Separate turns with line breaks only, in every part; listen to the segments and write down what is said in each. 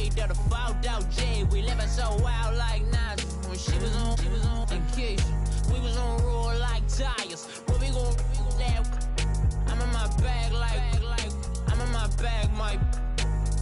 way that the fault out J. We living so wild like Nas. When she was on vacation, we was on roll like tires. What we gon' I'm in my bag like I'm in my bag, Mike.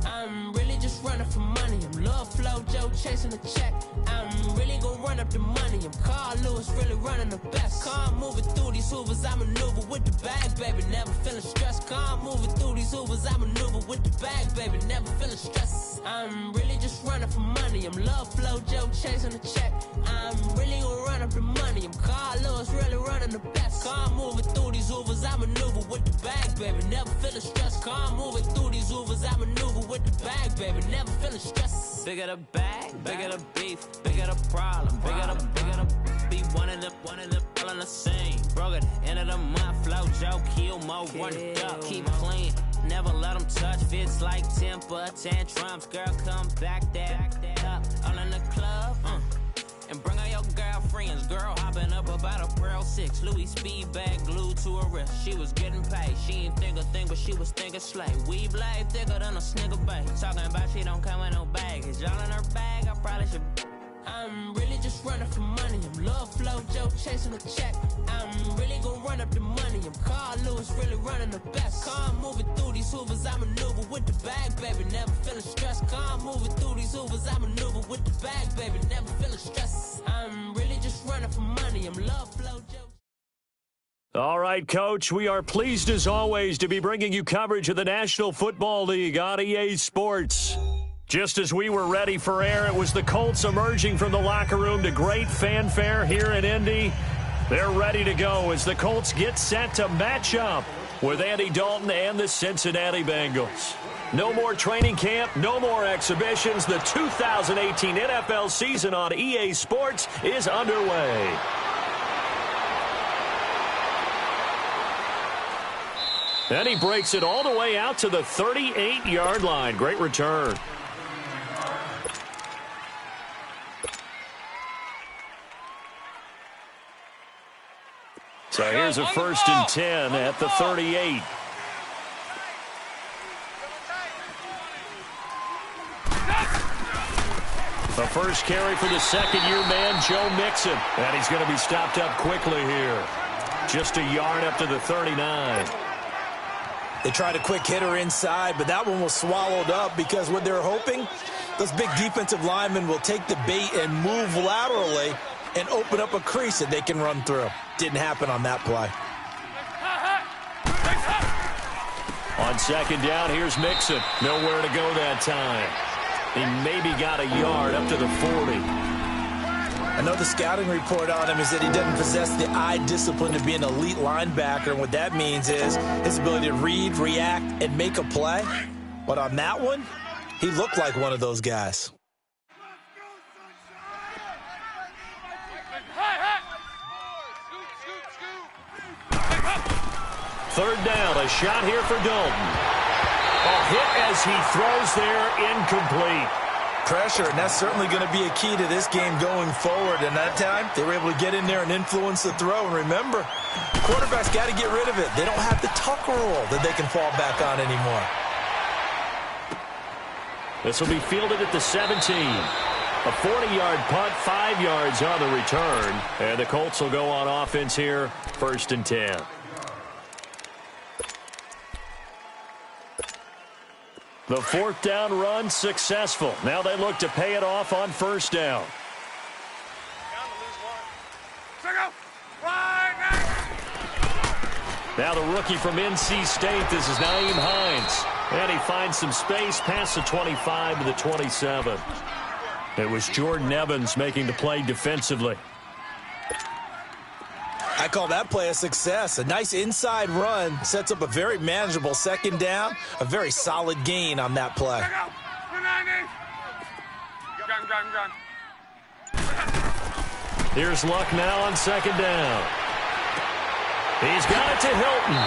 I'm really just running for money. I'm love flow, Joe chasing the check. I'm really gonna run up the money. I'm Carl Lewis, really running the best. Car moving through these Hoovers, I maneuver with the bag, baby. Never feeling stressed. Car moving through these Hoovers, I maneuver with the bag, baby. Never feeling stressed. I'm really just running for money. I'm love flow, Joe chasing the check. I'm really gonna run up the money. I'm Carl Lewis, really running the best. Car moving through these Hoovers, I maneuver with the bag, baby. Never feeling stressed. Car moving through these Hoovers, I maneuver with the bag, baby. Never feeling stressed. Bigger the bag, bigger the beef, bigger the problem, bigger the be one of the all in the same. Broke at the end of the month, flow, Joe, kill, mo, run it up, keep clean. Never let them touch, fits like temper tantrums. Girl, come back that up, all in the club, and bring all your girlfriends. Girl hopping up about a Pearl 6. Louis speed bag glued to her wrist. She was getting paid. She ain't think a thing, but she was thinking slay. Weave blade thicker than a snigger bait. Talking about she don't come with no baggage. All in her bag, I probably should. I'm really just running for money. I'm love flow, Joe chasing the check. I'm really gonna run up the money. I'm Carl Lewis, really running the best. Car moving through these Hoovers, I maneuver with the bag, baby. Never feeling stressed. Car moving through these Hoovers, I maneuver with the bag, baby. Never feeling stressed. I'm really just running for money. I'm love flow, Joe.
All right, Coach, we are pleased as always to be bringing you coverage of the National Football League on EA Sports. Just as we were ready for air, it was the Colts emerging from the locker room to great fanfare here in Indy. They're ready to go as the Colts get set to match up with Andy Dalton and the Cincinnati Bengals. No more training camp, no more exhibitions. The 2018 NFL season on EA Sports is underway. And he breaks it all the way out to the 38-yard line. Great return. So here's a 1st and 10 at the 38. The first carry for the second-year man, Joe Mixon. And he's going to be stopped up quickly here. Just a yard up to the 39.
They tried a quick hitter inside, but that one was swallowed up because what they're hoping, those big defensive linemen will take the bait and move laterally and open up a crease that they can run through. Didn't happen on that play.
On second down, here's Mixon. Nowhere to go that time. He maybe got a yard up to the 40.
I know the scouting report on him is that he doesn't possess the eye discipline to be an elite linebacker. And what that means is his ability to read, react, and make a play. But on that one, he looked like one of those guys.
Third down, a shot here for Dalton. A hit as he throws there, incomplete.
Pressure, and that's certainly going to be a key to this game going forward. And that time, they were able to get in there and influence the throw. And remember, quarterbacks got to get rid of it. They don't have the tuck rule that they can fall back on anymore.
This will be fielded at the 17. A 40-yard punt, 5 yards on the return. And the Colts will go on offense here, 1st and 10. The 4th down run successful. Now they look to pay it off on 1st down. Now the rookie from NC State, this is Nyheim Hines. And he finds some space past the 25 to the 27. It was Jordan Evans making the play defensively.
I call that play a success. A nice inside run sets up a very manageable 2nd down. A very solid gain on that play.
Here's Luck now on 2nd down. He's got it to Hilton.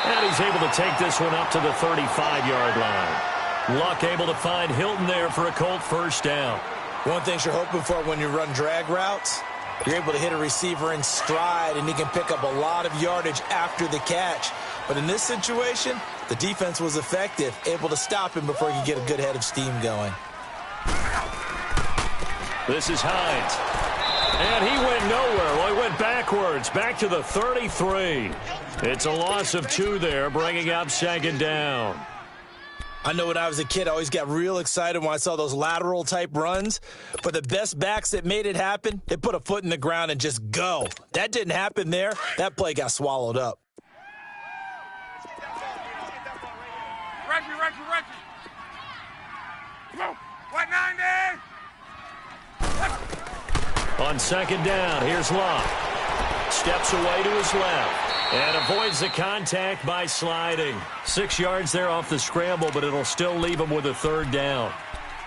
And he's able to take this one up to the 35-yard line. Luck able to find Hilton there for a Colt 1st down.
One thing you're hoping for when you run drag routes, you're able to hit a receiver in stride, and he can pick up a lot of yardage after the catch. But in this situation, the defense was effective, able to stop him before he could get a good head of steam going.
This is Hines. And he went nowhere. Well, he went backwards, back to the 33. It's a loss of 2 there, bringing up second down.
I know when I was a kid, I always got real excited when I saw those lateral-type runs. But the best backs that made it happen, they put a foot in the ground and just go. That didn't happen there. That play got swallowed up.
Reggie. Come on. What, 90?
On second down, here's Locke. Steps away to his left. And avoids the contact by sliding. 6 yards there off the scramble, but it'll still leave him with a third down.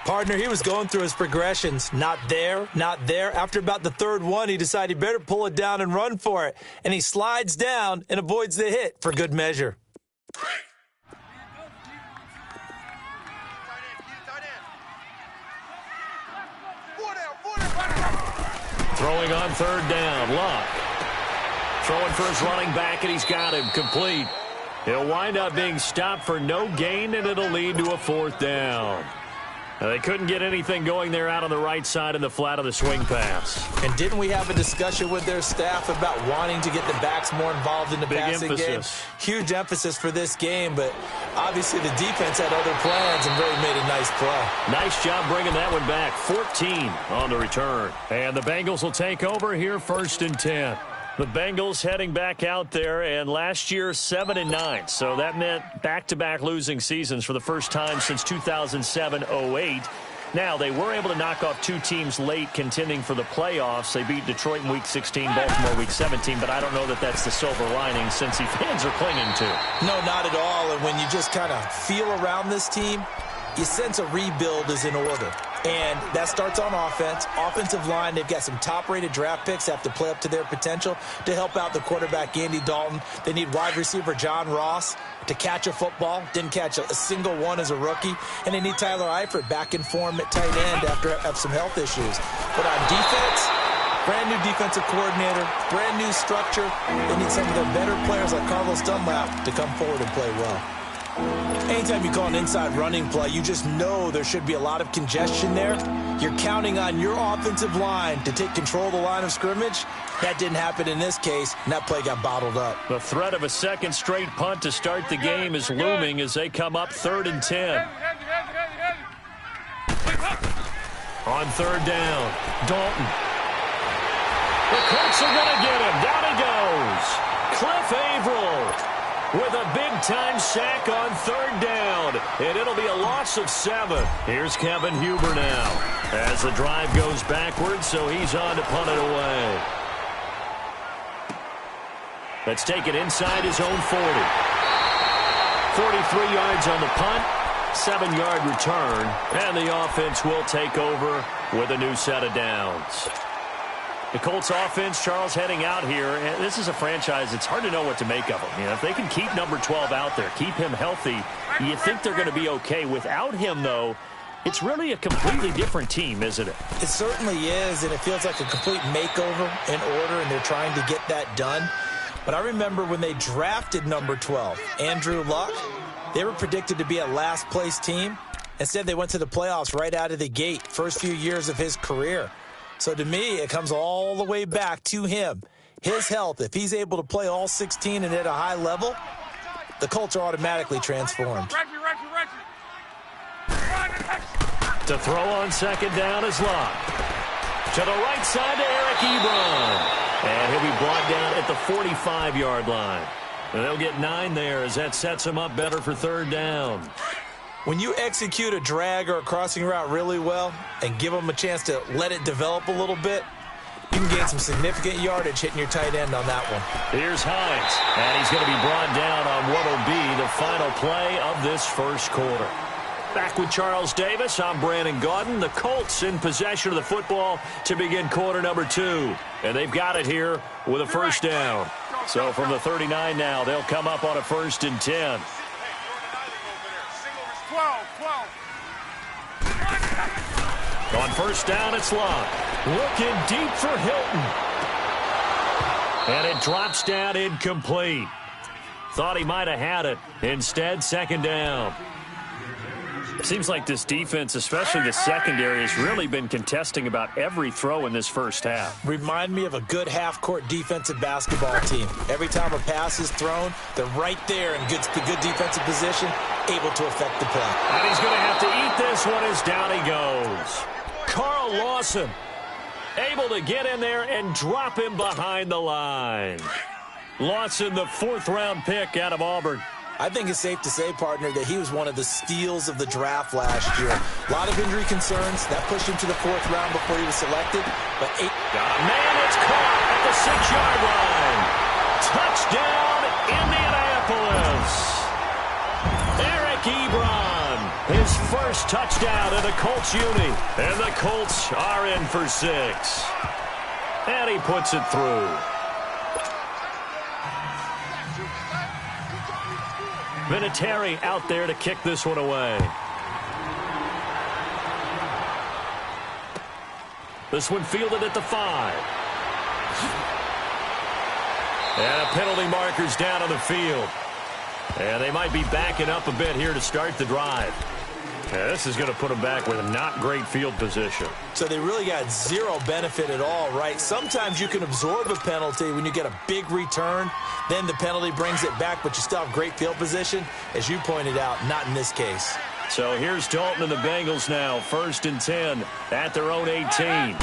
Partner, he was going through his progressions. Not there, not there. After about the third one, he decided he better pull it down and run for it. And he slides down and avoids the hit for good measure.
Throwing on third down, Locke. Throwing for his running back, and he's got him complete. He'll wind up being stopped for no gain, and it'll lead to a fourth down. Now, they couldn't get anything going there out on the right side in the flat of the swing pass.
And didn't we have a discussion with their staff about wanting to get the backs more involved in the passing game? Huge emphasis for this game, but obviously the defense had other plans and really made a nice play.
Nice job bringing that one back. 14 on the return. And the Bengals will take over here, 1st and 10. The Bengals heading back out there, and last year 7-9. So that meant back-to-back losing seasons for the first time since 2007-08. Now, they were able to knock off 2 teams late contending for the playoffs. They beat Detroit in Week 16, Baltimore Week 17, but I don't know that that's the silver lining Cincy fans are clinging to.
No, not at all. And when you just kind of feel around this team, you sense a rebuild is in order. And that starts on offense. Offensive line, they've got some top-rated draft picks, have to play up to their potential to help out the quarterback, Andy Dalton. They need wide receiver John Ross to catch a football. Didn't catch a single one as a rookie. And they need Tyler Eifert back in form at tight end after some health issues. But on defense, brand new defensive coordinator, brand new structure. They need some of their better players like Carlos Dunlap to come forward and play well. Anytime you call an inside running play, you just know there should be a lot of congestion there. You're counting on your offensive line to take control of the line of scrimmage. That didn't happen in this case, and that play got bottled up.
The threat of a second straight punt to start the game is looming as they come up 3rd and 10. On third down, Dalton. The Colts are going to get him. Down he goes. Cliff Averill with a big-time sack on third down, and it'll be a loss of 7. Here's Kevin Huber now as the drive goes backwards, so he's on to punt it away. Let's take it inside his own 40. 43 yards on the punt, 7-yard return, and the offense will take over with a new set of downs. The Colts offense, Charles, heading out here, and this is a franchise, it's hard to know what to make of them. You know, if they can keep number 12 out there, keep him healthy, you think they're going to be okay. Without him, though, it's really a completely different team, isn't it?
It certainly is, and it feels like a complete makeover in order, and they're trying to get that done. But I remember when they drafted number 12, Andrew Luck, they were predicted to be a last-place team. Instead, they went to the playoffs right out of the gate, first few years of his career. So to me, it comes all the way back to him. His health, if he's able to play all 16 and at a high level, the Colts are automatically transformed.
To throw on second down is Locke. To the right side to Eric Ebron. And he'll be brought down at the 45-yard line. And they'll get 9 there as that sets him up better for third down.
When you execute a drag or a crossing route really well and give them a chance to let it develop a little bit, you can gain some significant yardage hitting your tight end on that one.
Here's Hines, and he's going to be brought down on what will be the final play of this first quarter. Back with Charles Davis, I'm Brandon Gaudin. The Colts in possession of the football to begin quarter number 2. And they've got it here with a first down. So from the 39 now, they'll come up on a 1st and 10. On first down, it's Locke. Looking deep for Hilton. And it drops down incomplete. Thought he might have had it. Instead, second down. Seems like this defense, especially the secondary, has really been contesting about every throw in this first half.
Remind me of a good half-court defensive basketball team. Every time a pass is thrown, they're right there in good defensive position, able to affect the play.
And he's going to have to eat this one as down he goes. Carl Lawson able to get in there and drop him behind the line. Lawson, the 4th-round pick out of Auburn.
I think it's safe to say, partner, that he was one of the steals of the draft last year. A lot of injury concerns. That pushed him to the 4th round before he was selected. But
got a man that's caught at the 6-yard line. Touchdown, Indianapolis. Eric Ebron, his first touchdown in the Colts uni. And the Colts are in for 6. And he puts it through. Vinatieri out there to kick this one away. This one fielded at the 5. And a penalty marker's down on the field. And they might be backing up a bit here to start the drive. Yeah, this is going to put them back with a not great field position.
So they really got zero benefit at all, right? Sometimes you can absorb a penalty when you get a big return. Then the penalty brings it back, but you still have great field position. As you pointed out, not in this case.
So here's Dalton and the Bengals now. 1st and 10 at their own 18.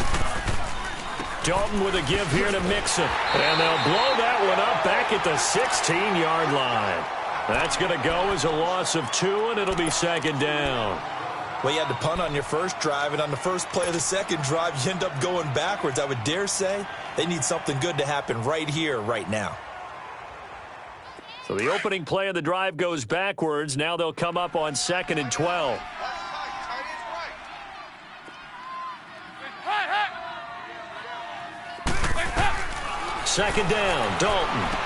Dalton with a give here to Mixon. And they'll blow that one up back at the 16-yard line. That's going to go as a loss of 2, and it'll be 2nd down.
Well, you had to punt on your first drive, and on the first play of the second drive, you end up going backwards. I would dare say they need something good to happen right here, right now.
So the opening play of the drive goes backwards. Now they'll come up on 2nd and 12. Second down, Dalton.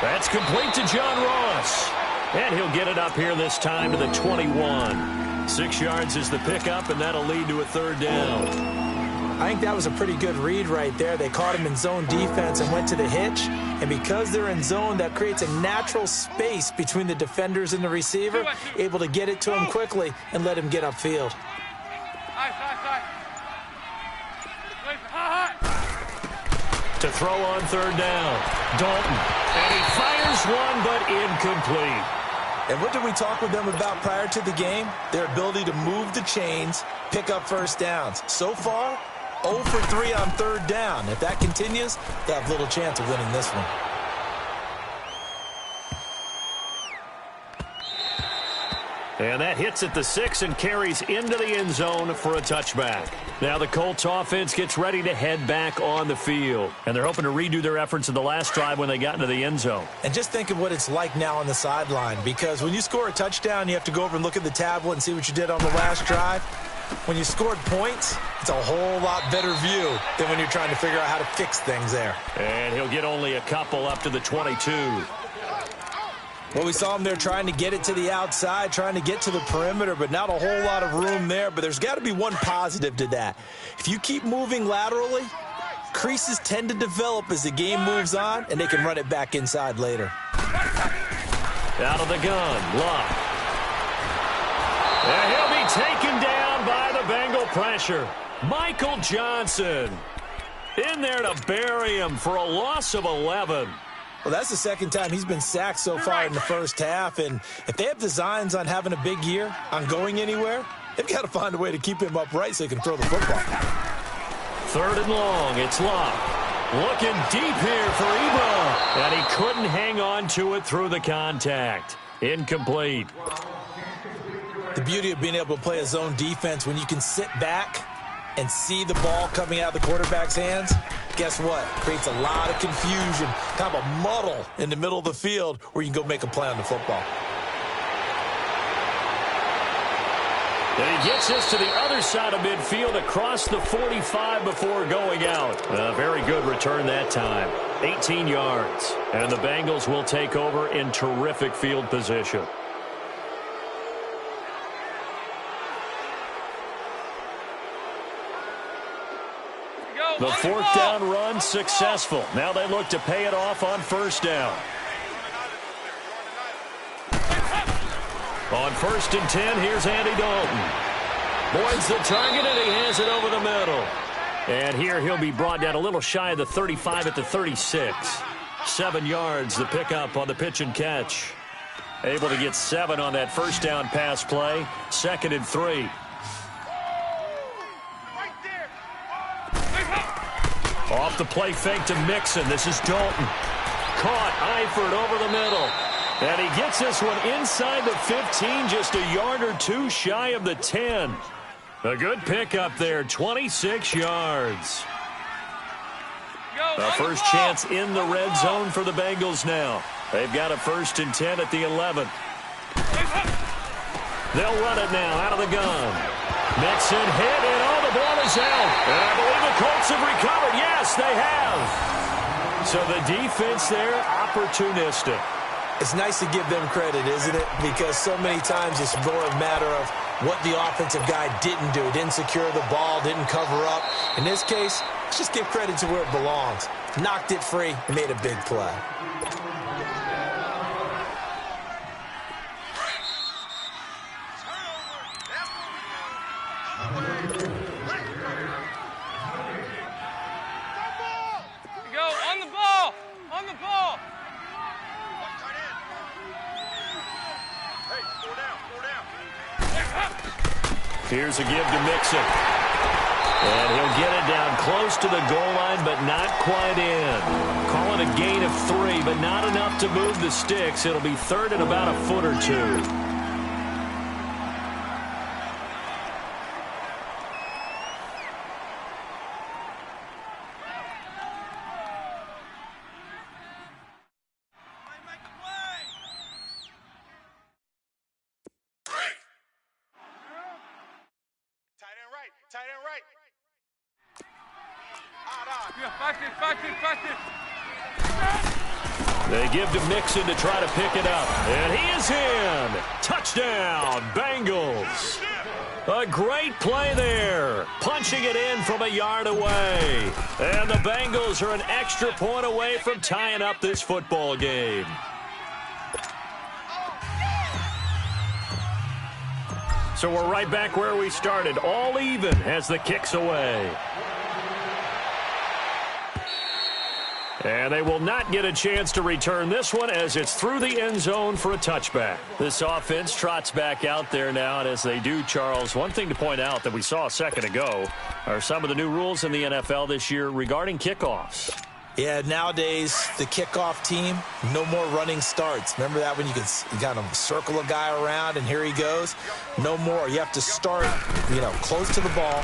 That's complete to John Ross. And he'll get it up here this time to the 21. 6 yards is the pickup, and that'll lead to a 3rd down.
I think that was a pretty good read right there. They caught him in zone defense and went to the hitch. And because they're in zone, that creates a natural space between the defenders and the receiver, able to get it to him quickly and let him get upfield.
To throw on 3rd down, Dalton. And he fires one, but incomplete.
And what did we talk with them about prior to the game? Their ability to move the chains, pick up 1st downs. So far, 0 for 3 on 3rd down. If that continues, they have little chance of winning this one.
And that hits at the 6 and carries into the end zone for a touchback. Now the Colts offense gets ready to head back on the field. And they're hoping to redo their efforts in the last drive when they got into the end zone.
And just think of what it's like now on the sideline, because when you score a touchdown, you have to go over and look at the tablet and see what you did on the last drive. When you scored points, it's a whole lot better view than when you're trying to figure out how to fix things there.
And he'll get only a couple up to the 22.
Well, we saw him there trying to get it to the outside, trying to get to the perimeter, but not a whole lot of room there. But there's got to be one positive to that. If you keep moving laterally, creases tend to develop as the game moves on, and they can run it back inside later.
Out of the gun, Luck. And he'll be taken down by the Bengal pressure. Michael Johnson in there to bury him for a loss of 11.
Well, that's the 2nd time he's been sacked so far in the first half. And if they have designs on having a big year, on going anywhere, they've got to find a way to keep him upright so he can throw the football.
3rd and long, it's Locke. Looking deep here for Ebron. And he couldn't hang on to it through the contact. Incomplete.
The beauty of being able to play a zone defense when you can sit back and see the ball coming out of the quarterback's hands, guess what? Creates a lot of confusion, kind of a muddle in the middle of the field where you can go make a play on the football.
And he gets us to the other side of midfield across the 45 before going out. A very good return that time. 18 yards. And the Bengals will take over in terrific field position. The 4th down run successful. Now they look to pay it off on 1st down. On 1st and 10, here's Andy Dalton. Boyd's the target, and he has it over the middle. And here he'll be brought down a little shy of the 35 at the 36. 7 yards, the pickup on the pitch and catch. Able to get 7 on that first down pass play. 2nd and 3. Off the play fake to Mixon. This is Dalton. Caught Eifert over the middle. And he gets this one inside the 15, just a yard or 2 shy of the 10. A good pickup there, 26 yards. A first chance in the red zone for the Bengals now. They've got a 1st and 10 at the 11. They'll run it now out of the gun. Mixon hit, and the ball is out. And I believe the Colts have recovered. Yes, they have. So the defense there, opportunistic.
It's nice to give them credit, isn't it? Because so many times it's more a matter of what the offensive guy didn't do. Didn't secure the ball, didn't cover up. In this case, let's just give credit to where it belongs. Knocked it free, made a big play.
Here's a give to Mixon. And he'll get it down close to the goal line, but not quite in. Call it a gain of 3, but not enough to move the sticks. It'll be 3rd and about a foot or 2. They give to Mixon to try to pick it up. And he is in. Touchdown, Bengals. A great play there. Punching it in from a yard away. And the Bengals are an extra point away from tying up this football game. So we're right back where we started. All even as the kick's away. And they will not get a chance to return this one as it's through the end zone for a touchback. This offense trots back out there now, and as they do, Charles, one thing to point out that we saw a second ago are some of the new rules in the NFL this year regarding kickoffs.
Yeah, nowadays, the kickoff team, no more running starts. Remember that when you could kind of circle a guy around and here he goes? No more. You have to start, close to the ball.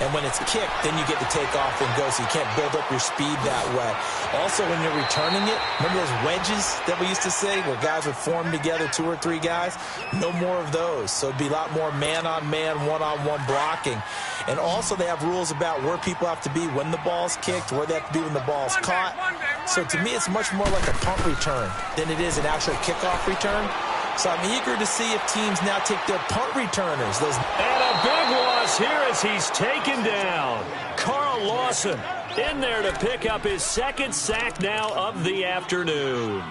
And when it's kicked, then you get to take off and go, so you can't build up your speed that way. Also, when you're returning it, remember those wedges that we used to say where guys would form together, 2 or 3 guys? No more of those. So it'd be a lot more man-on-man, one-on-one blocking. And also they have rules about where people have to be when the ball's kicked, where they have to be when the ball's caught. So to me, it's much more like a punt return than it is an actual kickoff return. So I'm eager to see if teams now take their punt returners.
And a big loss here as he's taken down. Carl Lawson in there to pick up his 2nd sack now of the afternoon.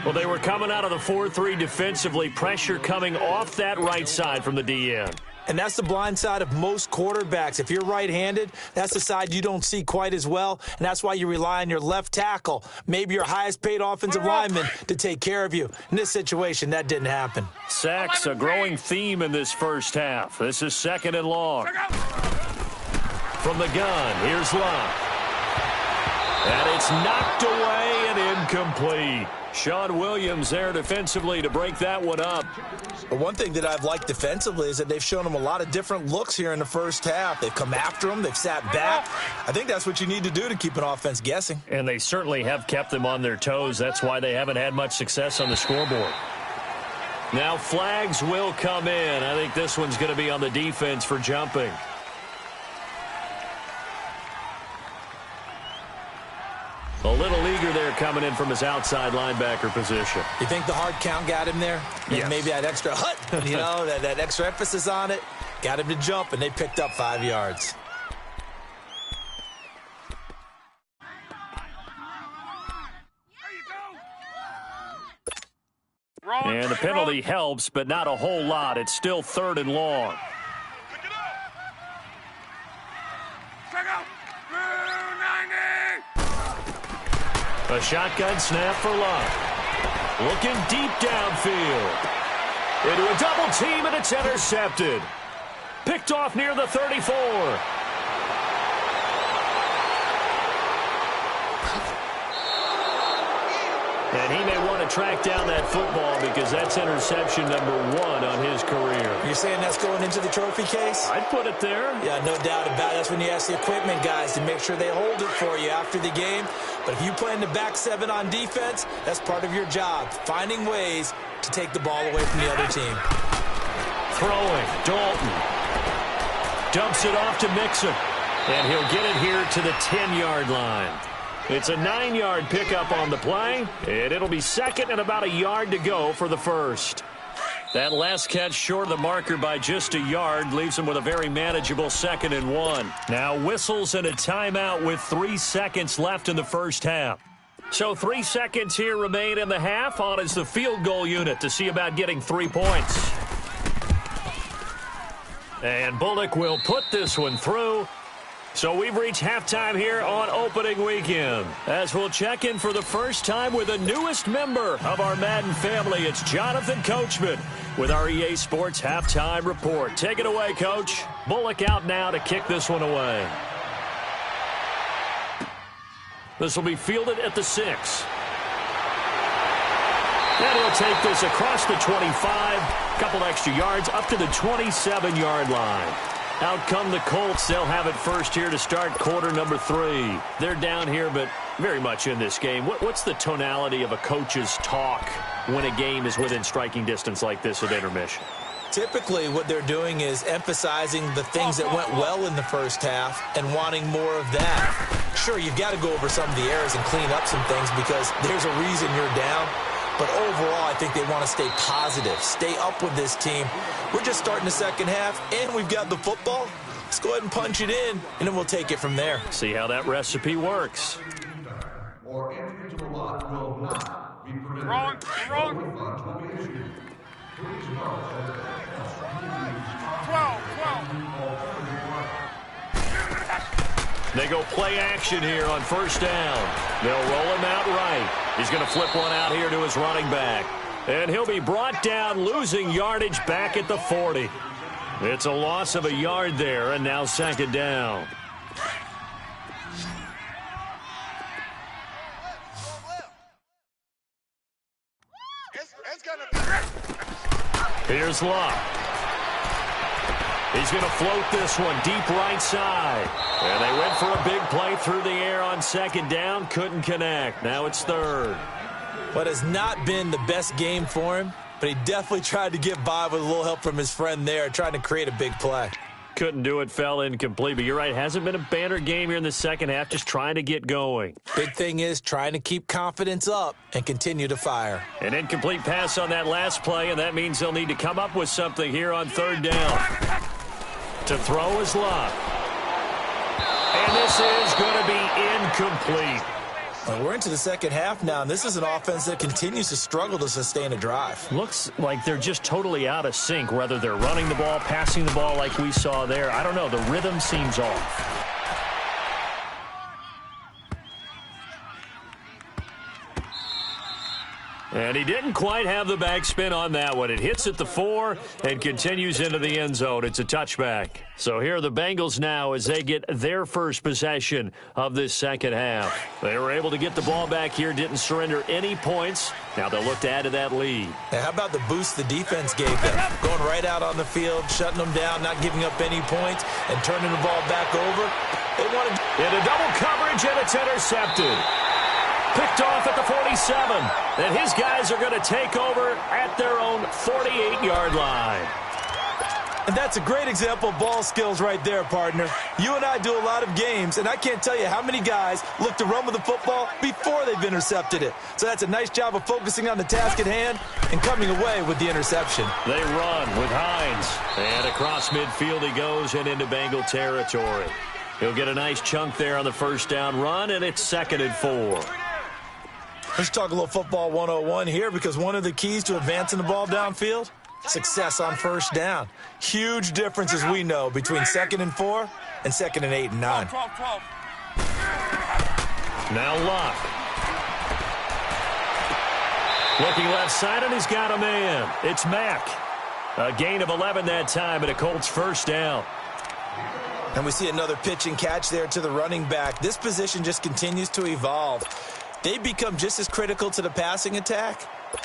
Well, they were coming out of the 4-3 defensively. Pressure coming off that right side from the DN.
And that's the blind side of most quarterbacks. If you're right-handed, that's the side you don't see quite as well, and that's why you rely on your left tackle, maybe your highest-paid offensive lineman, to take care of you. In this situation, that didn't happen.
Sacks, a growing theme in this first half. This is 2nd and long. From the gun, here's Locke. And it's knocked away and incomplete. Sean Williams there defensively to break that one up.
One thing that I've liked defensively is that they've shown him a lot of different looks here in the first half. They've come after him. They've sat back. I think that's what you need to do to keep an offense guessing.
And they certainly have kept them on their toes. That's why they haven't had much success on the scoreboard. Now flags will come in. I think this one's going to be on the defense for jumping. A little eager there coming in from his outside linebacker position.
You think the hard count got him there?
Yes.
Maybe that extra that extra emphasis on it got him to jump, and they picked up 5 yards.
And the penalty helps, but not a whole lot. It's still 3rd and long. A shotgun snap for Luck. Looking deep downfield. Into a double team, and it's intercepted. Picked off near the 34. And he may want to track down that football because that's interception number 1 on his career.
You're saying that's going into the trophy case?
I'd put it there.
Yeah, no doubt about it. That's when you ask the equipment guys to make sure they hold it for you after the game. But if you play in the back 7 on defense, that's part of your job, finding ways to take the ball away from the other team.
Throwing, Dalton. Dumps it off to Mixon. And he'll get it here to the 10-yard line. It's a 9-yard pickup on the play, and it'll be 2nd and about a yard to go for the first. That last catch short of the marker by just a yard leaves him with a very manageable 2nd and 1. Now whistles and a timeout with 3 seconds left in the first half. So 3 seconds here remain in the half. On is the field goal unit to see about getting 3 points. And Bullock will put this one through. So we've reached halftime here on opening weekend. As we'll check in for the first time with the newest member of our Madden family, it's Jonathan Coachman with our EA Sports Halftime Report. Take it away, Coach. Bullock out now to kick this one away. This will be fielded at the 6. And he'll take this across the 25, couple extra yards, up to the 27-yard line. Out come the Colts. They'll have it first here to start quarter number 3. They're down here, but very much in this game. What's the tonality of a coach's talk when a game is within striking distance like this at intermission?
Typically, what they're doing is emphasizing the things that went well in the first half and wanting more of that. Sure, you've got to go over some of the errors and clean up some things because there's a reason you're down. But overall, I think they want to stay positive, stay up with this team. We're just starting the second half, and we've got the football. Let's go ahead and punch it in, and then we'll take it from there.
See how that recipe works.
Wrong.
They go play action here on first down. They'll roll him out right. He's going to flip one out here to his running back. And he'll be brought down, losing yardage back at the 40. It's a loss of a yard there, and now 2nd down. Here's Luck. He's going to float this one deep right side. And they went for a big play through the air on 2nd down. Couldn't connect. Now it's 3rd.
But it's not been the best game for him, but he definitely tried to get by with a little help from his friend there, trying to create a big play.
Couldn't do it, fell incomplete. But you're right, hasn't been a banner game here in the second half, just trying to get going.
Big thing is trying to keep confidence up and continue to fire.
An incomplete pass on that last play, and that means they'll need to come up with something here on 3rd down. To throw is Luck. And this is going to be incomplete.
Well, we're into the second half now, and this is an offense that continues to struggle to sustain a drive.
Looks like they're just totally out of sync, whether they're running the ball, passing the ball like we saw there. I don't know. The rhythm seems off. And he didn't quite have the backspin on that one. It hits at the 4 and continues into the end zone. It's a touchback. So here are the Bengals now as they get their first possession of this second half. They were able to get the ball back here, didn't surrender any points. Now they'll look to add to that lead.
Now, how about the boost the defense gave them? Going right out on the field, shutting them down, not giving up any points, and turning the ball back over. They wanted
into double coverage, and it's intercepted. Picked off at the 47. And his guys are going to take over at their own 48-yard line.
And that's a great example of ball skills right there, partner. You and I do a lot of games, and I can't tell you how many guys look to run with the football before they've intercepted it. So that's a nice job of focusing on the task at hand and coming away with the interception.
They run with Hines. And across midfield he goes and into Bengal territory. He'll get a nice chunk there on the first down run, and it's 2nd and 4.
Let's talk a little football 101 here, because one of the keys to advancing the ball downfield, success on first down. Huge difference, as we know, between 2nd and 4 and 2nd and 8 and 9.
12.
Now Luck. Looking left side, and he's got a man. It's Mack. A gain of 11 that time, and a Colts first down.
And we see another pitch and catch there to the running back. This position just continues to evolve. They become just as critical to the passing attack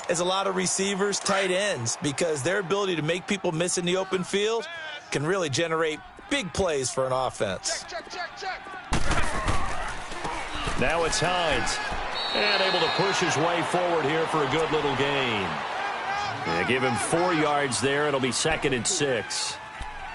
as a lot of receivers, tight ends, because their ability to make people miss in the open field can really generate big plays for an offense.
Check.
Now it's Hines. And able to push his way forward here for a good little gain. Yeah, give him 4 yards there. It'll be 2nd and 6.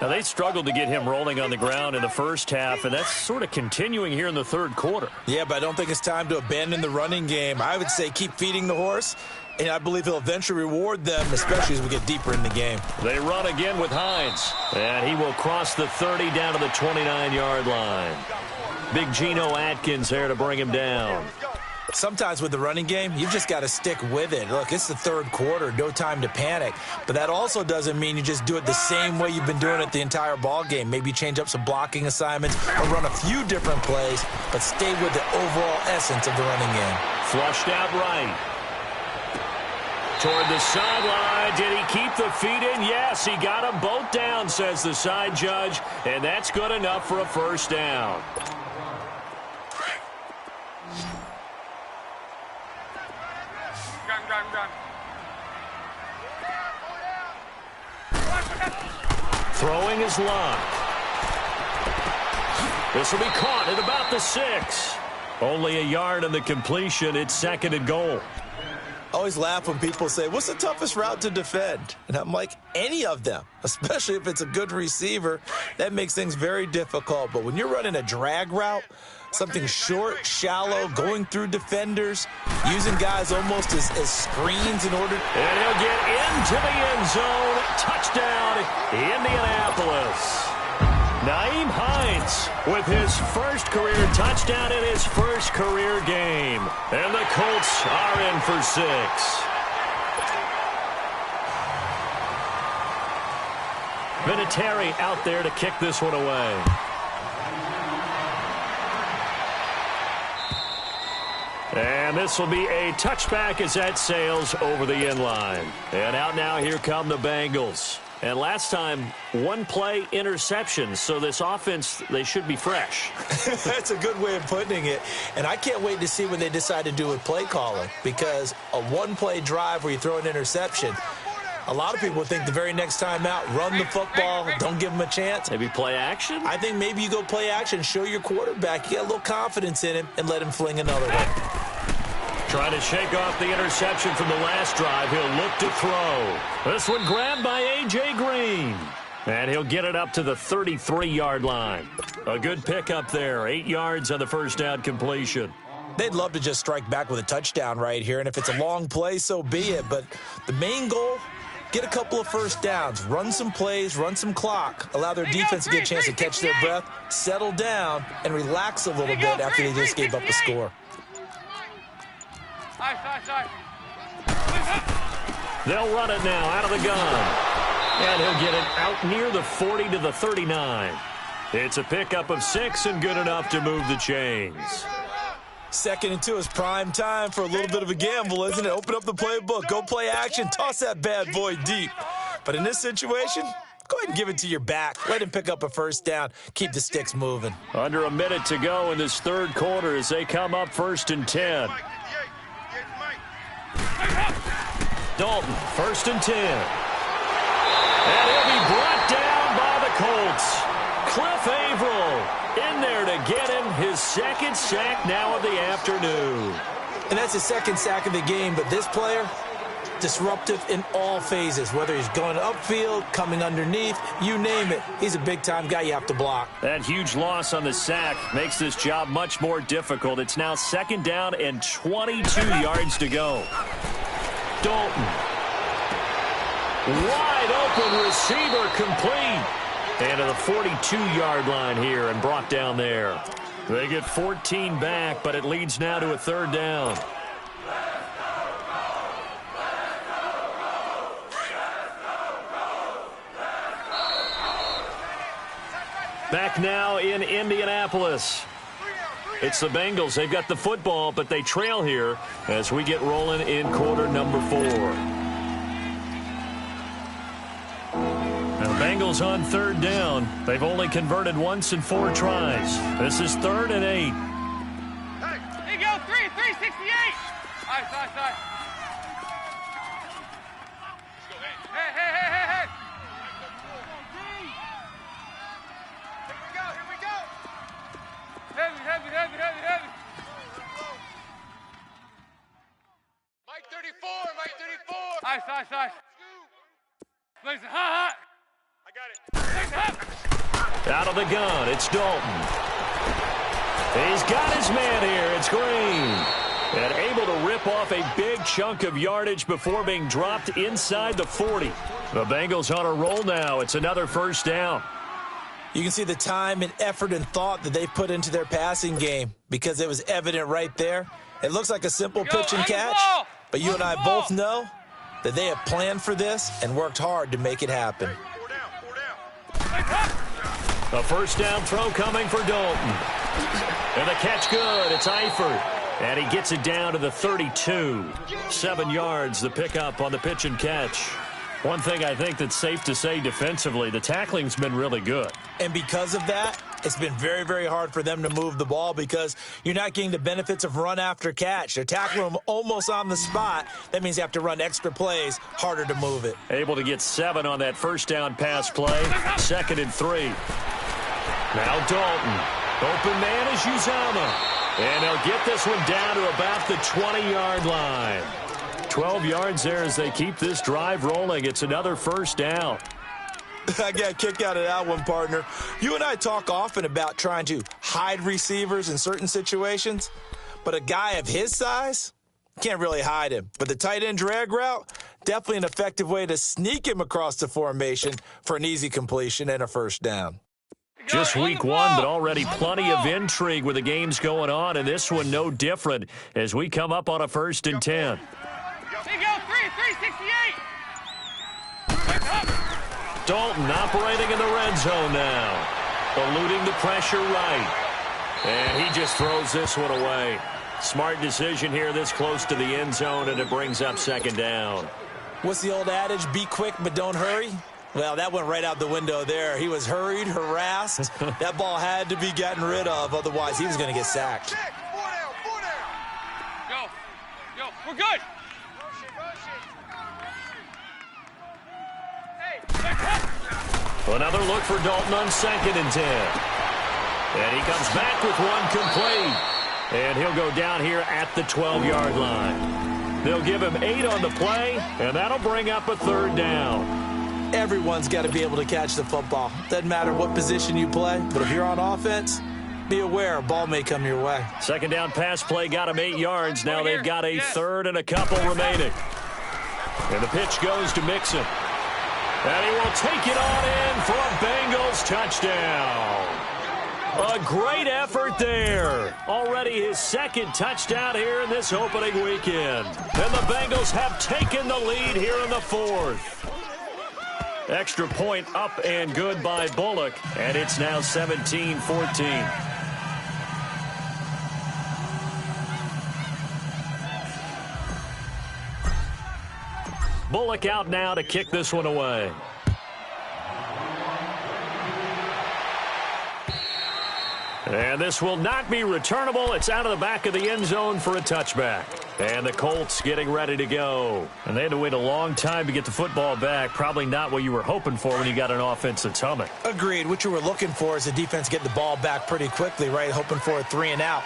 Now, they struggled to get him rolling on the ground in the first half, and that's sort of continuing here in the third quarter.
Yeah, but I don't think it's time to abandon the running game. I would say keep feeding the horse, and I believe he'll eventually reward them, especially as we get deeper in the game.
They run again with Hines, and he will cross the 30 down to the 29-yard line. Big Geno Atkins there to bring him down.
Sometimes with the running game, you've just got to stick with it. Look, it's the third quarter, no time to panic. But that also doesn't mean you just do it the same way you've been doing it the entire ball game. Maybe change up some blocking assignments or run a few different plays, but stay with the overall essence of the running game.
Flushed out right. Toward the sideline. Did he keep the feet in? Yes, he got them both down, says the side judge, and that's good enough for a first down.
Gun.
Throwing is Luck. This will be caught at about the 6. Only a yard on the completion. It's 2nd and goal.
I always laugh when people say, what's the toughest route to defend? And I'm like, any of them, especially if it's a good receiver. That makes things very difficult. But when you're running a drag route, something short, shallow, going through defenders, using guys almost as screens in order.
And he'll get into the end zone. Touchdown, Indianapolis. Nyheim Hines with his first career touchdown in his first career game. And the Colts are in for 6. Vinatieri out there to kick this one away. And this will be a touchback as that sails over the end line. And out now, here come the Bengals. And last time, 1 play interception. So this offense, they should be fresh.
That's a good way of putting it. And I can't wait to see what they decide to do with play calling. Because a 1-play drive where you throw an interception, a lot of people think the very next time out, run the football, don't give them a chance.
Maybe play action?
I think maybe you go play action, show your quarterback, you got a little confidence in him, and let him fling another one.
Trying to shake off the interception from the last drive. He'll look to throw. This one grabbed by A.J. Green. And he'll get it up to the 33-yard line. A good pickup there. 8 yards on the first down completion.
They'd love to just strike back with a touchdown right here, and if it's a long play, so be it. But the main goal, get a couple of first downs, run some plays, run some clock, allow their defense to get a chance to catch their breath, settle down, and relax a little bit after they just gave up a score.
They'll run it now out of the gun. And he'll get it out near the 40 to the 39. It's a pickup of 6 and good enough to move the chains.
2nd and 2 is prime time for a little bit of a gamble, isn't it? Open up the playbook, go play action, toss that bad boy deep. But in this situation, go ahead and give it to your back. Let him pick up a first down. Keep the sticks moving.
Under a minute to go in this third quarter as they come up 1st and 10. Dalton, 1st and 10. And he'll be brought down by the Colts. Cliff Averill in there to get him his 2nd sack now of the afternoon.
And that's his 2nd sack of the game, but this player, disruptive in all phases, whether he's going upfield, coming underneath, you name it. He's a big-time guy you have to block.
That huge loss on the sack makes this job much more difficult. It's now 2nd down and 22 yards to go. Dalton. Wide open receiver complete. And to the 42-yard line here and brought down there. They get 14 back, but it leads now to a 3rd down. back now in Indianapolis. It's the Bengals. They've got the football, but they trail here as we get rolling in quarter number 4. And the Bengals on third down. They've only converted once in 4 tries. This is 3rd and 8.
Hey, here you go, 368. Nice. Hey. Here we go. Heavy. Mike 34. Nice. Listen, hot. I got it.
Out of the gun, it's Dalton. He's got his man here. It's Green. And able to rip off a big chunk of yardage before being dropped inside the 40. The Bengals on a roll now. It's another first down.
You can see the time and effort and thought that they put into their passing game because it was evident right there. It looks like a simple pitch and catch, but you and I both know that they have planned for this and worked hard to make it happen.
A first down throw coming for Dalton. And the catch good. It's Eifert. And he gets it down to the 32. 7 yards, the pickup on the pitch and catch. One thing I think that's safe to say defensively, the tackling's been really good.
And because of that, it's been very, very hard for them to move the ball because you're not getting the benefits of run after catch. They're tackling them almost on the spot. That means you have to run extra plays, harder to move it.
Able to get 7 on that first down pass play. 2nd and 3. Now Dalton. Open man is Uzama. And they'll get this one down to about the 20-yard line. 12 yards there as they keep this drive rolling. It's another first down.
I got a kick out of that one, partner. You and I talk often about trying to hide receivers in certain situations, but a guy of his size can't really hide him. But the tight end drag route, definitely an effective way to sneak him across the formation for an easy completion and a first down.
Just week 1, but already plenty of intrigue with the games going on, and this one no different as we come up on a 1st and 10.
Here you go, 368.
Dalton operating in the red zone now. Eluding the pressure right. And he just throws this one away. Smart decision here this close to the end zone, and it brings up 2nd down.
What's the old adage? Be quick, but don't hurry. Well, that went right out the window there. He was hurried, harassed. That ball had to be gotten rid of, otherwise he was going to get sacked.
4 down. Go. We're good.
Another look for Dalton on 2nd and 10. And he comes back with one complete. And he'll go down here at the 12-yard line. They'll give him 8 on the play, and that'll bring up a 3rd down.
Everyone's got to be able to catch the football. Doesn't matter what position you play, but if you're on offense, be aware a ball may come your way.
2nd down pass play got him 8 yards. Now they've got a 3rd and a couple remaining. And the pitch goes to Mixon. And he will take it on in for a Bengals touchdown. A great effort there. Already his 2nd touchdown here in this opening weekend. And the Bengals have taken the lead here in the 4th. Extra point up and good by Bullock. And it's now 17-14. Bullock out now to kick this one away. And this will not be returnable. It's out of the back of the end zone for a touchback. And the Colts getting ready to go. And they had to wait a long time to get the football back. Probably not what you were hoping for when you got an offense that's humming.
Agreed. What you were looking for is the defense getting the ball back pretty quickly, right? Hoping for a 3 and out.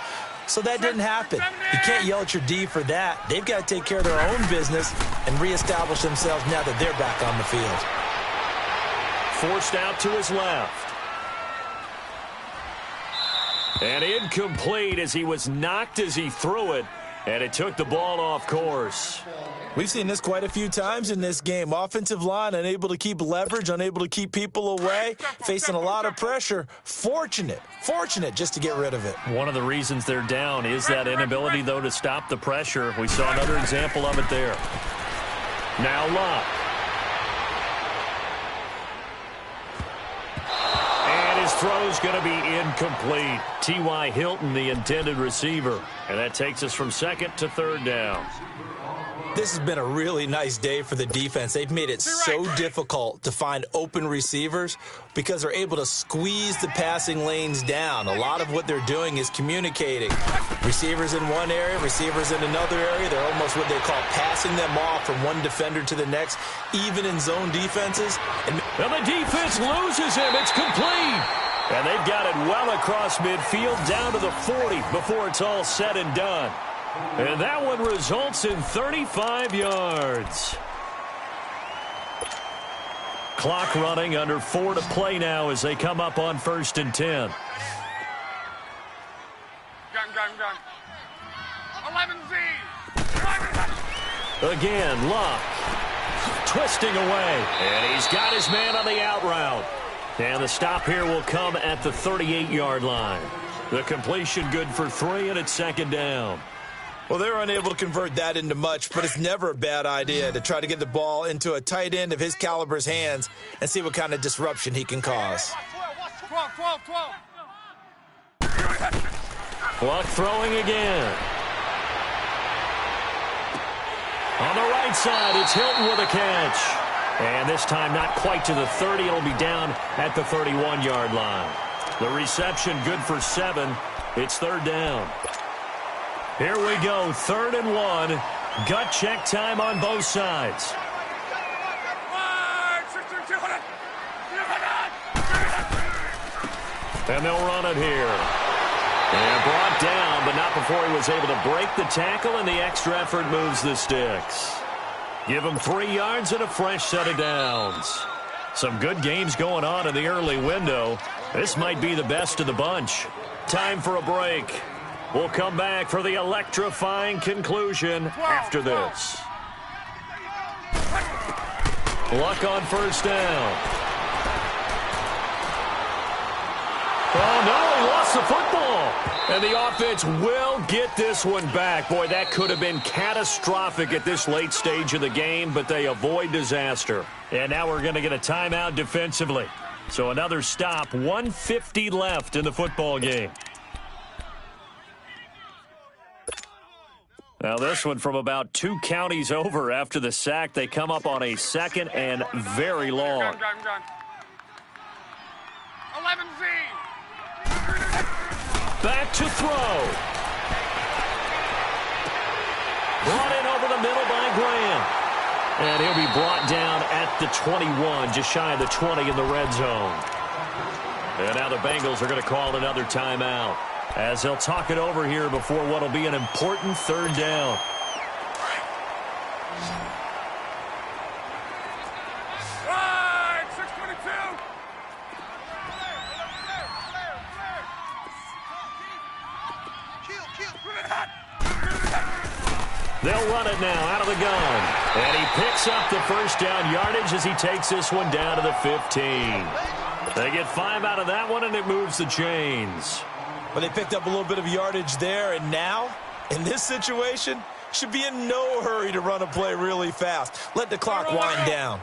So that didn't happen. You can't yell at your D for that. They've got to take care of their own business and reestablish themselves now that they're back on the field.
Forced out to his left. And incomplete as he was knocked as he threw it. And it took the ball off course.
We've seen this quite a few times in this game. Offensive line unable to keep leverage, unable to keep people away, facing a lot of pressure. Fortunate just to get rid of it.
One of the reasons they're down is that inability, though, to stop the pressure. We saw another example of it there. Now Locke. And his throw's is going to be incomplete. T.Y. Hilton, the intended receiver. And that takes us from second to third down.
This has been a really nice day for the defense. They've made it so difficult to find open receivers because they're able to squeeze the passing lanes down. A lot of what they're doing is communicating. Receivers in one area, receivers in another area. They're almost what they call passing them off from one defender to the next, even in zone defenses.
And the defense loses him. It's complete. And they've got it well across midfield down to the 40 before it's all said and done. And that one results in 35 yards. Clock running, under 4 to play now as they come up on 1st and 10.
Gun. 11Z.
Again, Luck. Twisting away. And he's got his man on the out route. And the stop here will come at the 38-yard line. The completion good for 3, and it's 2nd down.
Well, they're unable to convert that into much, but it's never a bad idea to try to get the ball into a tight end of his caliber's hands and see what kind of disruption he can cause.
12.
Luck throwing again. On the right side, it's Hilton with a catch. And this time not quite to the 30. It'll be down at the 31-yard line. The reception good for 7. It's 3rd down. Here we go, 3rd and 1. Gut check time on both sides. And they'll run it here. And brought down, but not before he was able to break the tackle, and the extra effort moves the sticks. Give him 3 yards and a fresh set of downs. Some good games going on in the early window. This might be the best of the bunch. Time for a break. We'll come back for the electrifying conclusion after this. Luck on 1st down. Oh, no, he lost the football. And the offense will get this one back. Boy, that could have been catastrophic at this late stage of the game, but they avoid disaster. And now we're going to get a timeout defensively. So another stop, 1:50 left in the football game. Now this one from about 2 counties over after the sack. They come up on a 2nd and very long.
Gun. 11Z.
Back to throw. Brought in over the middle by Graham. And he'll be brought down at the 21, just shy of the 20 in the red zone. And now the Bengals are going to call another timeout, as they'll talk it over here before what will be an important 3rd down.
Right, 6:22.
They'll run it now out of the gun. And he picks up the 1st down yardage as he takes this one down to the 15. They get 5 out of that one, and it moves the chains.
But they picked up a little bit of yardage there, and now, in this situation, should be in no hurry to run a play really fast. Let the clock wind down.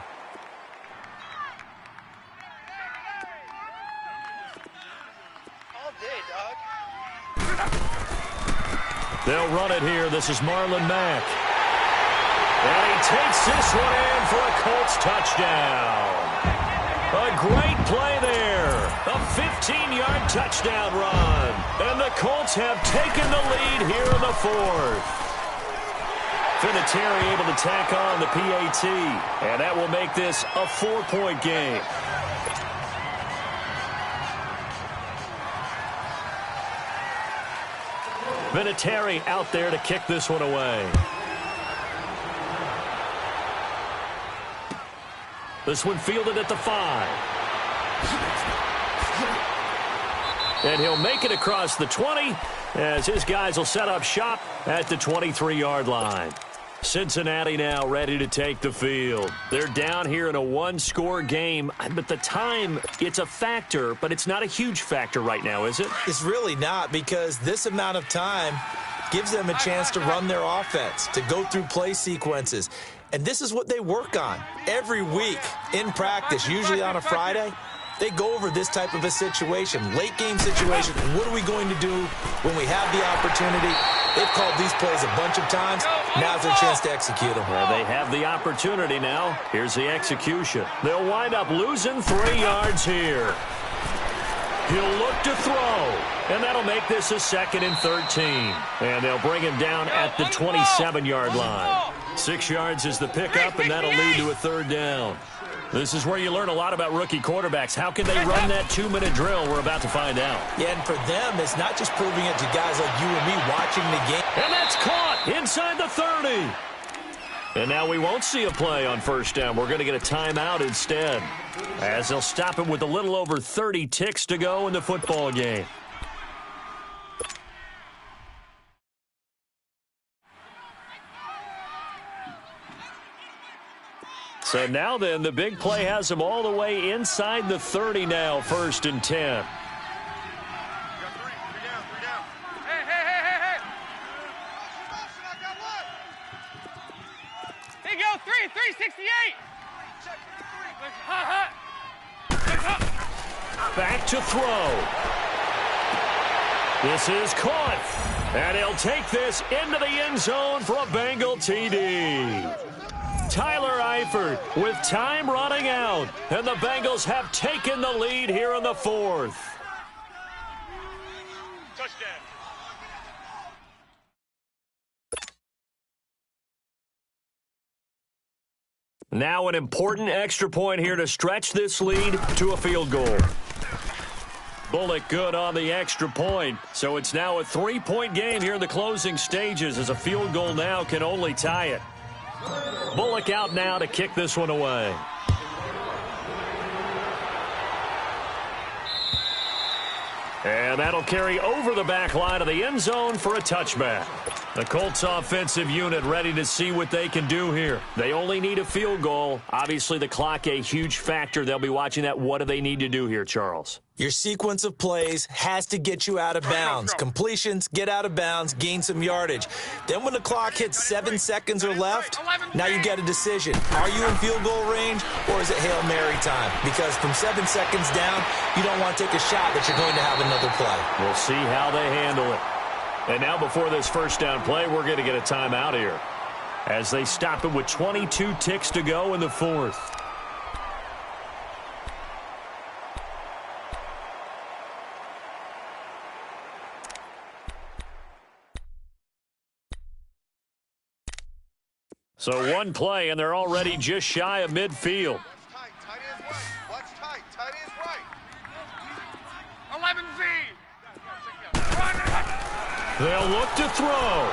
All day, dog.
They'll run it here. This is Marlon Mack. And he takes this one in for a Colts touchdown. A great play there. A 15-yard touchdown run. And the Colts have taken the lead here in the 4th. Vinatieri able to tack on the PAT. And that will make this a 4-point game. Vinatieri out there to kick this one away. This one fielded at the 5. And he'll make it across the 20 as his guys will set up shop at the 23-yard line. Cincinnati now ready to take the field. They're down here in a 1-score game, but the time, it's a factor, but it's not a huge factor right now, is it?
It's really not, because this amount of time gives them a chance to run their offense, to go through play sequences. And this is what they work on every week in practice, usually on a Friday. They go over this type of a situation, late-game situation. What are we going to do when we have the opportunity? They've called these plays a bunch of times. Now's their chance to execute them.
Well, they have the opportunity now. Here's the execution. They'll wind up losing 3 yards here. He'll look to throw, and that'll make this a 2nd and 13. And they'll bring him down at the 27-yard line. 6 yards is the pickup, and that'll lead to a 3rd down. This is where you learn a lot about rookie quarterbacks. How can they run that 2-minute drill? We're about to find out.
Yeah, and for them, it's not just proving it to guys like you and me watching the game.
And that's caught inside the 30. And now we won't see a play on 1st down. We're going to get a timeout instead, as they'll stop him with a little over 30 ticks to go in the football game. So now then, the big play has him all the way inside the 30 now, 1st and 10.
Here you go, 368.
Back to throw. This is caught. And he'll take this into the end zone for a Bengal TD. Tyler Eifert with time running out. And the Bengals have taken the lead here in the 4th.
Touchdown.
Now an important extra point here to stretch this lead to a field goal. Bullock good on the extra point. So it's now a 3-point game here in the closing stages, as a field goal now can only tie it. Bullock out now to kick this one away. And that'll carry over the back line of the end zone for a touchback. The Colts offensive unit ready to see what they can do here. They only need a field goal. Obviously, the clock a huge factor. They'll be watching that. What do they need to do here, Charles?
Your sequence of plays has to get you out of bounds. Completions, get out of bounds, gain some yardage. Then when the clock hits 7 seconds or left, now you get a decision. Are you in field goal range, or is it Hail Mary time? Because from 7 seconds down, you don't want to take a shot that you're going to have another play.
We'll see how they handle it. And now before this 1st down play, we're going to get a timeout here, as they stop it with 22 ticks to go in the 4th. So one play, and they're already just shy of midfield.
Watch tight. Tight is right. 11Z.
They'll look to throw.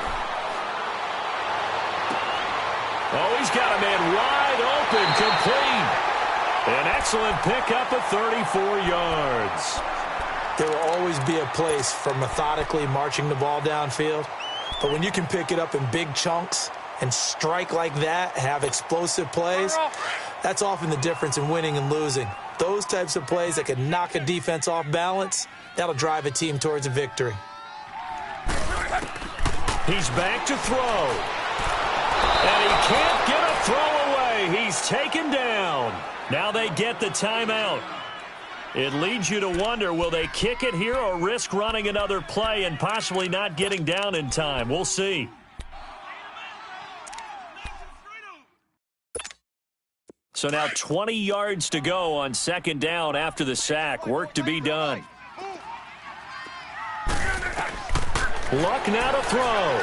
Oh, he's got a man wide open, complete. An excellent pickup of 34 yards.
There will always be a place for methodically marching the ball downfield. But when you can pick it up in big chunks and strike like that, have explosive plays, that's often the difference in winning and losing. Those types of plays that can knock a defense off balance, that'll drive a team towards a victory.
He's back to throw. And he can't get a throw away. He's taken down. Now they get the timeout. It leads you to wonder, will they kick it here or risk running another play and possibly not getting down in time? We'll see. So now 20 yards to go on 2nd down after the sack. Work to be done. Luck now to throw.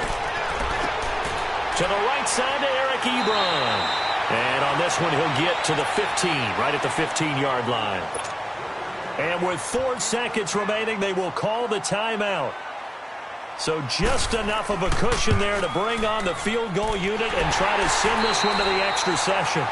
To the right side to Eric Ebron. And on this one, he'll get to the 15, right at the 15-yard line. And with 4 seconds remaining, they will call the timeout. So just enough of a cushion there to bring on the field goal unit and try to send this one to the extra session.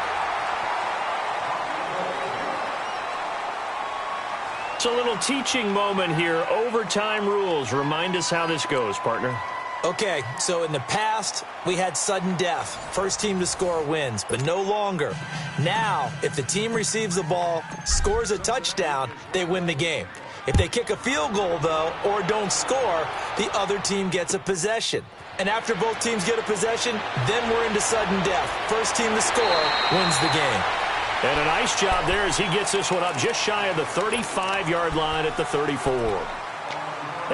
It's a little teaching moment here. Overtime rules. Remind us how this goes, partner.
Okay, so in the past, we had sudden death. First team to score wins, but no longer. Now, if the team receives the ball, scores a touchdown, they win the game. If they kick a field goal, though, or don't score, the other team gets a possession. And after both teams get a possession, then we're into sudden death. First team to score wins the game.
And a nice job there as he gets this one up just shy of the 35-yard line at the 34.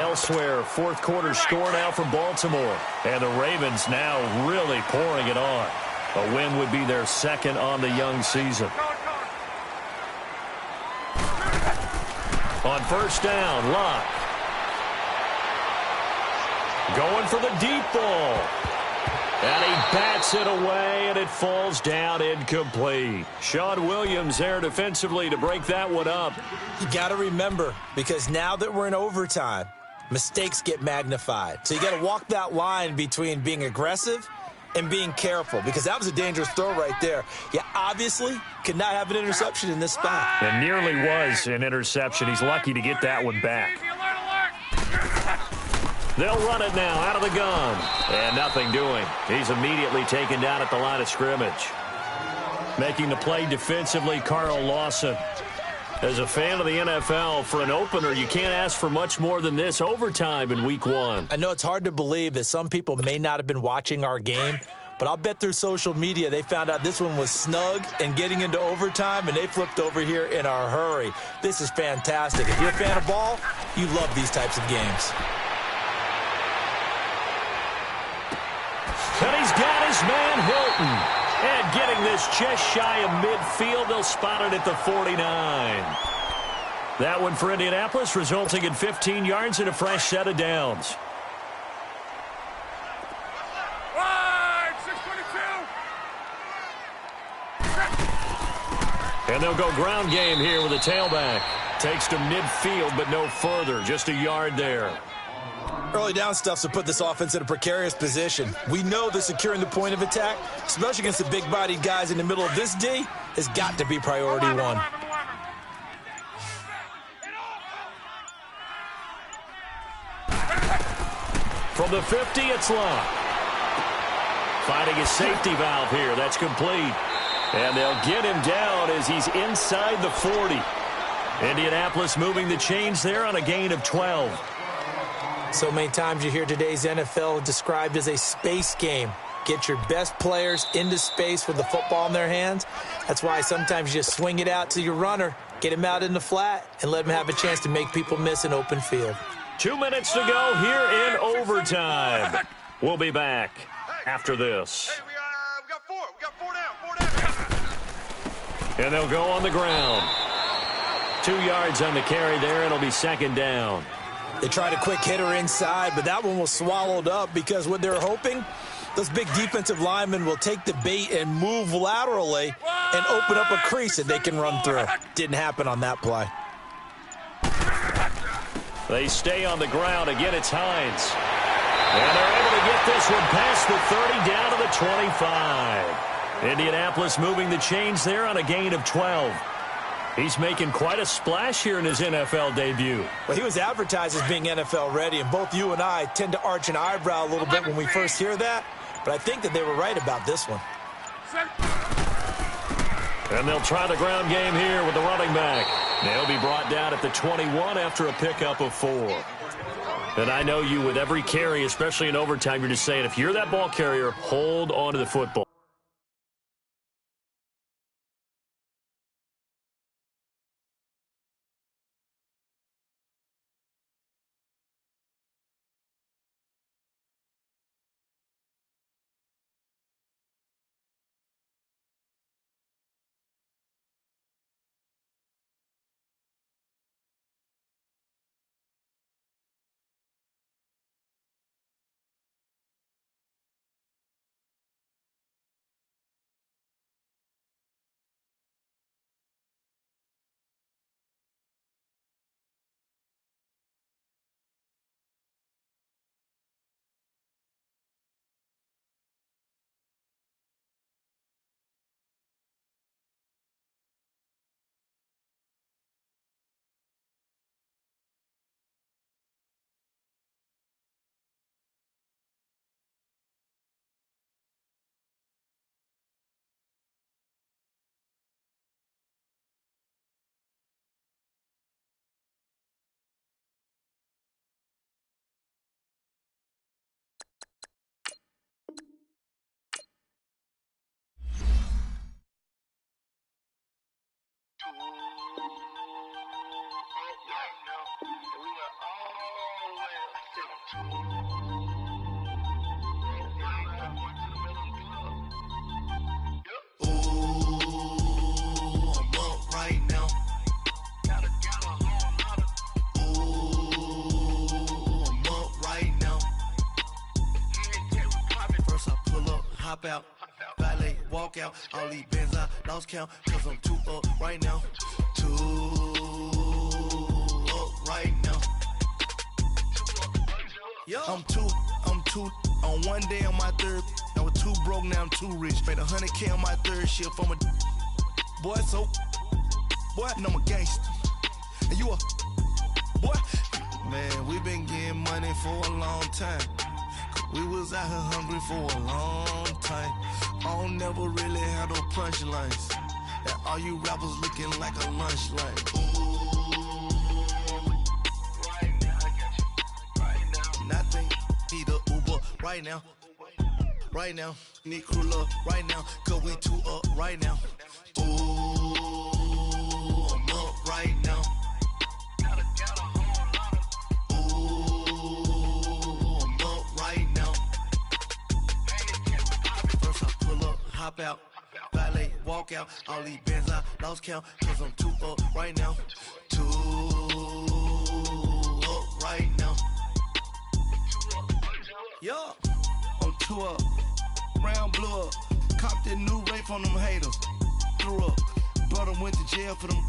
Elsewhere, fourth quarter score now for Baltimore. And the Ravens now really pouring it on. A win would be their second on the young season. On first down, Locke. Going for the deep ball. And he bats it away, and it falls down incomplete. Sean Williams there defensively to break that one up.
You got to remember, because now that we're in overtime, mistakes get magnified. So you got to walk that line between being aggressive and being careful, because that was a dangerous throw right there. You obviously could not have an interception in this spot.
It nearly was an interception. He's lucky to get that one back. They'll run it now out of the gun. And nothing doing. He's immediately taken down at the line of scrimmage. Making the play defensively, Carl Lawson. As a fan of the NFL, for an opener, you can't ask for much more than this overtime in week one.
I know it's hard to believe that some people may not have been watching our game, but I'll bet through social media they found out this one was snug and getting into overtime, and they flipped over here in a hurry. This is fantastic. If you're a fan of ball, you love these types of games.
And he's got his man Hilton. And getting this just shy of midfield, they'll spot it at the 49. That one for Indianapolis, resulting in 15 yards and a fresh set of downs.
Right, 622.
And they'll go ground game here with a tailback. Takes to midfield, but no further. Just a yard there.
Early down stuffs to put this offense in a precarious position. We know that securing the point of attack, especially against the big-bodied guys in the middle of this D, has got to be priority one.
From the 50, it's Locke. Finding a safety valve here. That's complete. And they'll get him down as he's inside the 40. Indianapolis moving the chains there on a gain of 12.
So many times you hear today's NFL described as a space game. Get your best players into space with the football in their hands. That's why sometimes you just swing it out to your runner, get him out in the flat, and let him have a chance to make people miss an open field.
2 minutes to go here in overtime. We'll be back after this.
Hey, we got four. We got four down.
And they'll go on the ground. 2 yards on the carry there. It'll be second down.
They tried a quick hitter inside, but that one was swallowed up because what they're hoping, those big defensive linemen will take the bait and move laterally and open up a crease that they can run through. Didn't happen on that play.
They stay on the ground. Again, it's Hines. And they're able to get this one past the 30 down to the 25. Indianapolis moving the chains there on a gain of 12. He's making quite a splash here in his NFL debut.
Well, he was advertised as being NFL ready, and both you and I tend to arch an eyebrow a little bit when we first hear that, but I think that they were right about this one.
And they'll try the ground game here with the running back. They'll be brought down at the 21 after a pickup of 4. And I know you, with every carry, especially in overtime, you're just saying, if you're that ball carrier, hold on to the football.
Hop out, valet, walk out, all these bands I lost count, cause I'm too up right now, too up right now. I'm too, on one day on my third, I was too broke, now I'm too rich, made 100K on my third shift, I'm a boy, so, boy, and I'm a gangster, and you a, boy, man, we been getting money for a long time. We was out here hungry for a long time. I don't never really had no punchlines. And all you rappers looking like a lunch line. Right now, I got you. Right now. Nothing. Need a Uber right now. Right now. Need crew love right now. Cause we too up right now. Ooh, I'm up right now. Hop out, valet, walk out, all these bands I lost count, cause I'm too up right now, too up right now. Yeah, I'm too up, round blew up, copped that new rape on them haters, threw up, brother went to jail for them,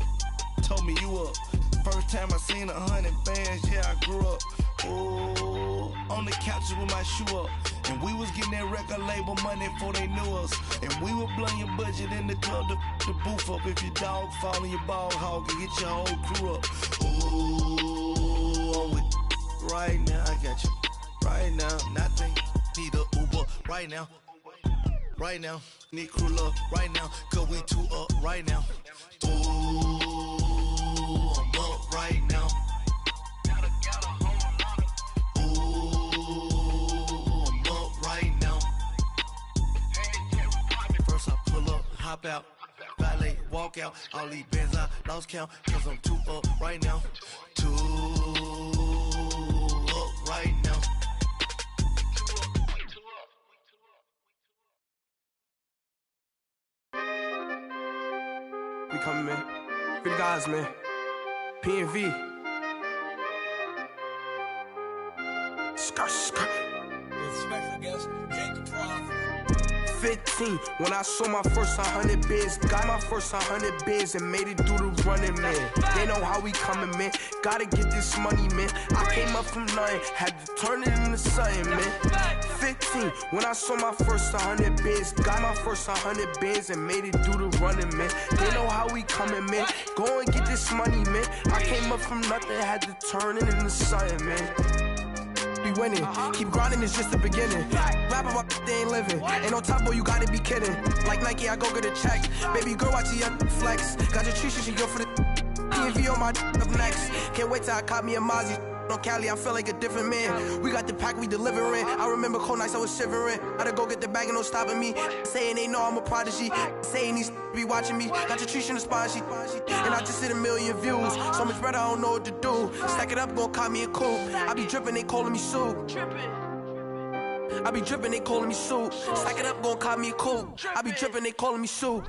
told me you up, first time I seen 100 bands, yeah I grew up, ooh, on the couches with my shoe up. And we was getting that record label money before they knew us. And we were blowing your budget in the club to boof up. If your dog fall in your ball hog and get your whole crew up. Ooh, I'm with right now, I got you. Right now, nothing. Need a Uber right now. Right now, need crew love right now. Cause we too up right now. Ooh, I'm up right now. Hop out, valet, walk out, all these bands I lost count, cause I'm too up right now, too up right now.
We coming, man. Free the guys, man. P&V. Skirt, skirt.
Respectful guest, Jacob Prof.
15, when I saw my first 100 bids, got my first 100 bids and made it through the running, man. They know how we coming, man. Gotta get this money, man. I came up from nothing, had to turn it into something, man. 15, when I saw my first 100 bids, got my first 100 bids and made it through the running, man. They know how we coming, man. Go and get this money, man. I came up from nothing, had to turn it into something, man. Winning. Keep grinding, it's just the beginning. Rap about they ain't living. Ain't no top boy, you gotta be kidding. Like Nike, I go get a check. Baby girl, watch your flex. Got your tree, she go for the P&V on my up next. Can't wait till I caught me a Mozzie. On Cali, I feel like a different man. We got the pack, we delivering. I remember cold nights, I was shivering. Gotta go get the bag and no stopping me. Saying they know I'm a prodigy. Saying these be watching me. Got your tree in the spot, she. And I just hit 1 million views. So much better, I don't know what to do. Stack it up, gon' call me a coupe. I be dripping, they calling me soup. I be dripping, they calling me soup. Stack it up, gon' call me a coupe. I be dripping, they calling me soup.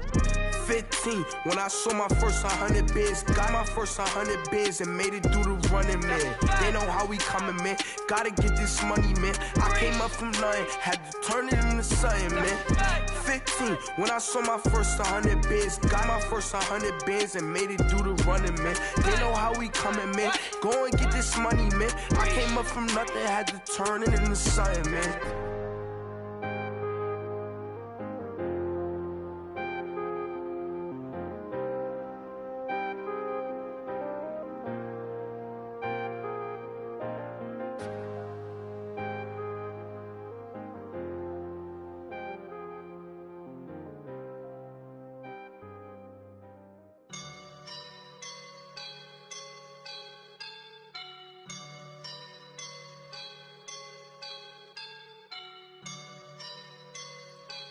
15, when I saw my first 100 bids, got my first 100 bids and made it through the running, man. They know how we coming, man. Gotta get this money, man. I came up from nothing, had to turn it into something, man. 15, when I saw my first 100 bids, got my first 100 bids and made it through the running, man. They know how we coming, man. Go and get this money, man. I came up from nothing, had to turn it into something, man.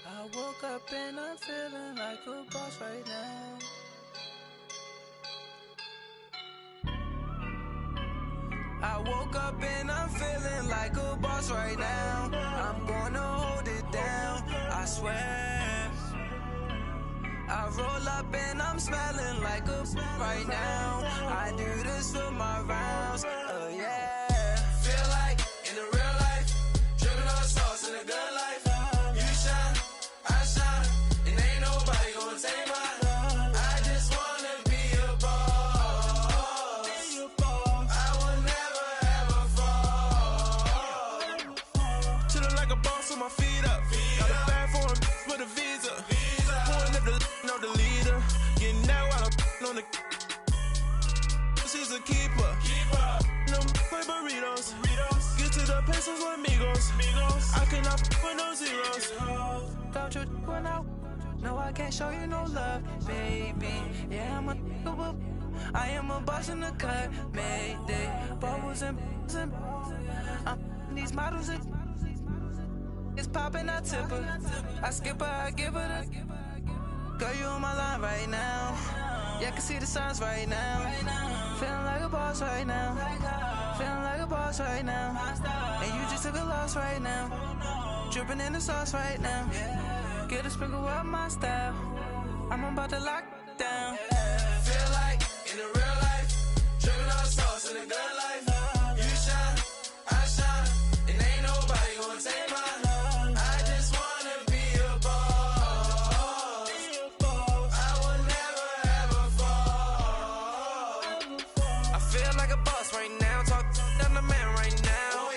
I woke up and I'm feeling like a boss right now. I woke up and I'm feeling boss right now. I'm gonna hold it down, I swear. I roll up and I'm smelling like a right now. I do this for my rounds, yeah.
Feel like in the real life, dripping on sauce in the good life. You shine, I shine, and ain't nobody gonna take mine. I just wanna be a boss. I will never ever fall.
Chillin' like a boss with my feet up. Got a bag for him with a visa. Pulling up the leader. Getting that while I'm on the. She's a keeper. No play burritos. Get to the pesos with amigos. I cannot with no zeros.
Don't you run out? No, I can't show you no love, baby. Yeah, I am a boss in the cut, mayday. Bubbles and these models are. It's poppin', I tip her. I skip her, I give her the. Girl, you on my line right now. Yeah, I can see the signs right now. Feeling like a boss right now. Feeling like a boss right now. And you just took a loss right now. Dripping in the sauce right now. Get a sprinkle up my style. I'm about to lock down.
Feel like in the real life, dripping on sauce in the good life. You shine, I shine, and ain't nobody gonna take mine. I just wanna be a boss. I will never ever fall.
I feel like a boss right now. Talk to the man right now.
Oh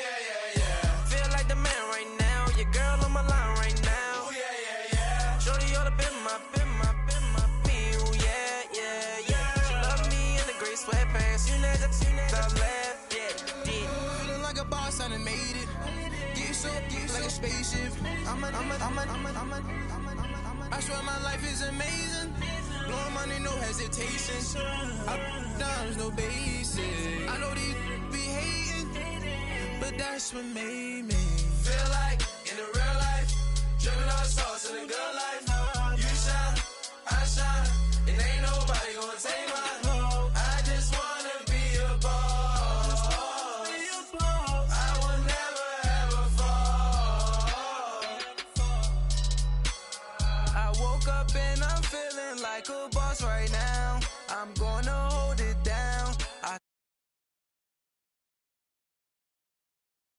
yeah.
Feel like the man right now. Your girl on my line right now.
Oh yeah.
Shorty oughta been my meal, yeah. She love me in the gray sweatpants. You never left, yeah.
Feeling like a boss, I done made it. Get so like a spaceship. I swear my life is amazing. Blowing money, no hesitation. Up, down, no basic. I know these be hating, but that's what made